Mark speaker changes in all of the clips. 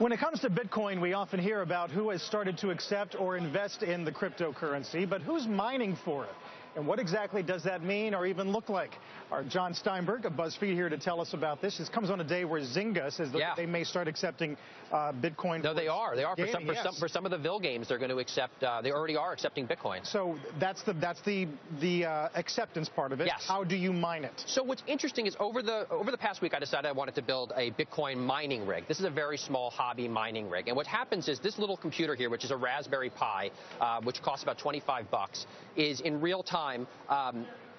Speaker 1: When it comes to Bitcoin, we often hear about who has started to accept or invest in the cryptocurrency, but who's mining for it? And what exactly does that mean or even look like? Our John Steinberg of BuzzFeed here to tell us about this. This comes on a day where Zynga says that they may start accepting Bitcoin.
Speaker 2: No, they are. They are for some of the Vil games. They're going to accept. They already are accepting Bitcoin.
Speaker 1: So that's the acceptance part of it.
Speaker 2: Yes.
Speaker 1: How do you mine it?
Speaker 2: So what's interesting is over the past week, I decided I wanted to build a Bitcoin mining rig. This is a very small hobby mining rig, and what happens is this little computer here, which is a Raspberry Pi, which costs about $25, is in real time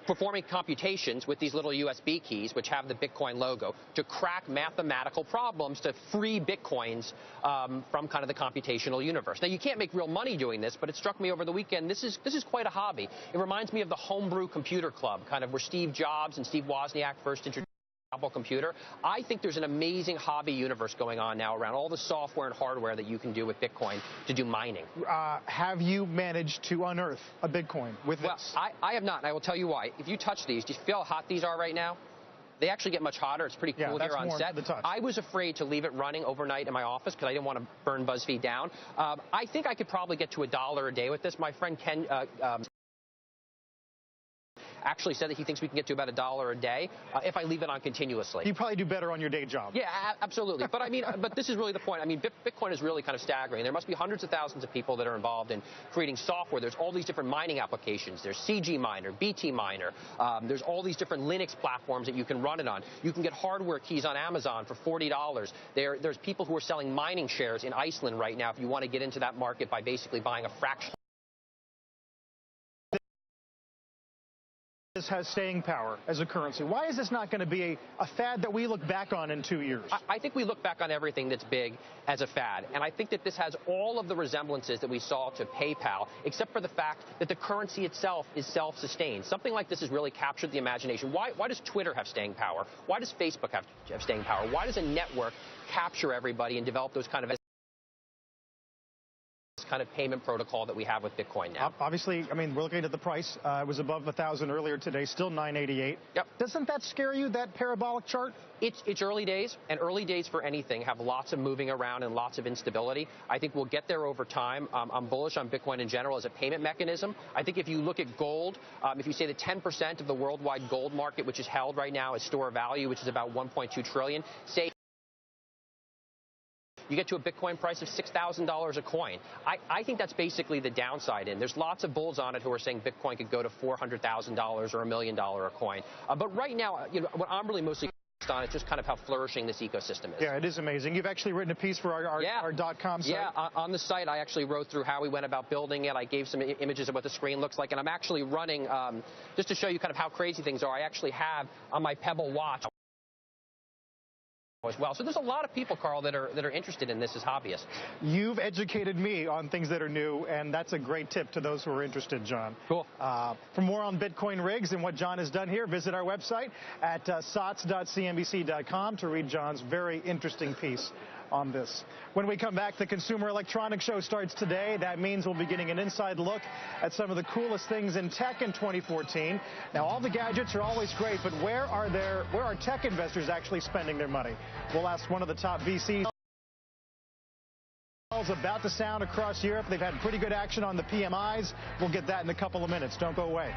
Speaker 2: performing computations with these little USB keys, which have the Bitcoin logo, to crack mathematical problems to free Bitcoins from kind of the computational universe. Now, you can't make real money doing this, but it struck me over the weekend, this is quite a hobby. It reminds me of the homebrew computer club, kind of where Steve Jobs and Steve Wozniak first introduced Apple computer. I think there's an amazing hobby universe going on now around all the software and hardware that you can do with Bitcoin to do mining.
Speaker 1: Have you managed to unearth a Bitcoin with this?
Speaker 2: Well, I have not, and I will tell you why. If you touch these, do you feel how hot these are right now? They actually get much hotter. It's pretty cool here on set. I was afraid to leave it running overnight in my office because I didn't want to burn BuzzFeed down. I think I could probably get to $1 a day with this. My friend Ken actually said that he thinks we can get to about $1 a day if I leave it on continuously.
Speaker 1: You probably do better on your day job.
Speaker 2: Yeah, absolutely. But I mean, but this is really the point. I mean, Bitcoin is really kind of staggering. There must be hundreds of thousands of people that are involved in creating software. There's all these different mining applications. There's CG Miner, BT Miner. There's all these different Linux platforms that you can run it on. You can get hardware keys on Amazon for $40. There's people who are selling mining shares in Iceland right now if you want to get into that market by basically buying a fraction.
Speaker 1: This has staying power as a currency. Why is this not going to be a fad that we look back on in 2 years?
Speaker 2: I think we look back on everything that's big as a fad, and I think that this has all of the resemblances that we saw to PayPal, except for the fact that the currency itself is self-sustained. Something like this has really captured the imagination. Why does Twitter have staying power? Why does Facebook have staying power? Why does a network capture everybody and develop those kind of payment protocol that we have with Bitcoin now?
Speaker 1: Obviously, I mean, we're looking at the price. It was above 1,000 earlier today, still 988.
Speaker 2: Yep.
Speaker 1: Doesn't that scare you, that parabolic chart?
Speaker 2: It's early days, and early days for anything have lots of moving around and lots of instability. I think we'll get there over time. I'm bullish on Bitcoin in general as a payment mechanism. I think if you look at gold, if you say that 10% of the worldwide gold market, which is held right now as store value, which is about $1.2 trillion, say you get to a Bitcoin price of $6,000 a coin. I think that's basically the downside in. There's lots of bulls on it who are saying Bitcoin could go to $400,000 or $1 million a coin. But right now, what I'm really mostly focused on is just kind of how flourishing this ecosystem is.
Speaker 1: Yeah, it is amazing. You've actually written a piece for our .com site.
Speaker 2: Yeah, on the site, I actually wrote through how we went about building it. I gave some images of what the screen looks like, and I'm actually running, just to show you kind of how crazy things are, I actually have on my Pebble watch as well. So there's a lot of people, Carl, that are interested in this as hobbyists.
Speaker 1: You've educated me on things that are new, and that's a great tip to those who are interested, John.
Speaker 2: Cool.
Speaker 1: For more on Bitcoin rigs and what John has done here, visit our website at sots.cnbc.com to read John's very interesting piece on this. When we come back, the Consumer Electronics Show starts today. That means we'll be getting an inside look at some of the coolest things in tech in 2014. Now, all the gadgets are always great, but where are tech investors actually spending their money? We'll ask one of the top VCs about to sound across Europe. They've had pretty good action on the PMIs. We'll get that in a couple of minutes. Don't go away.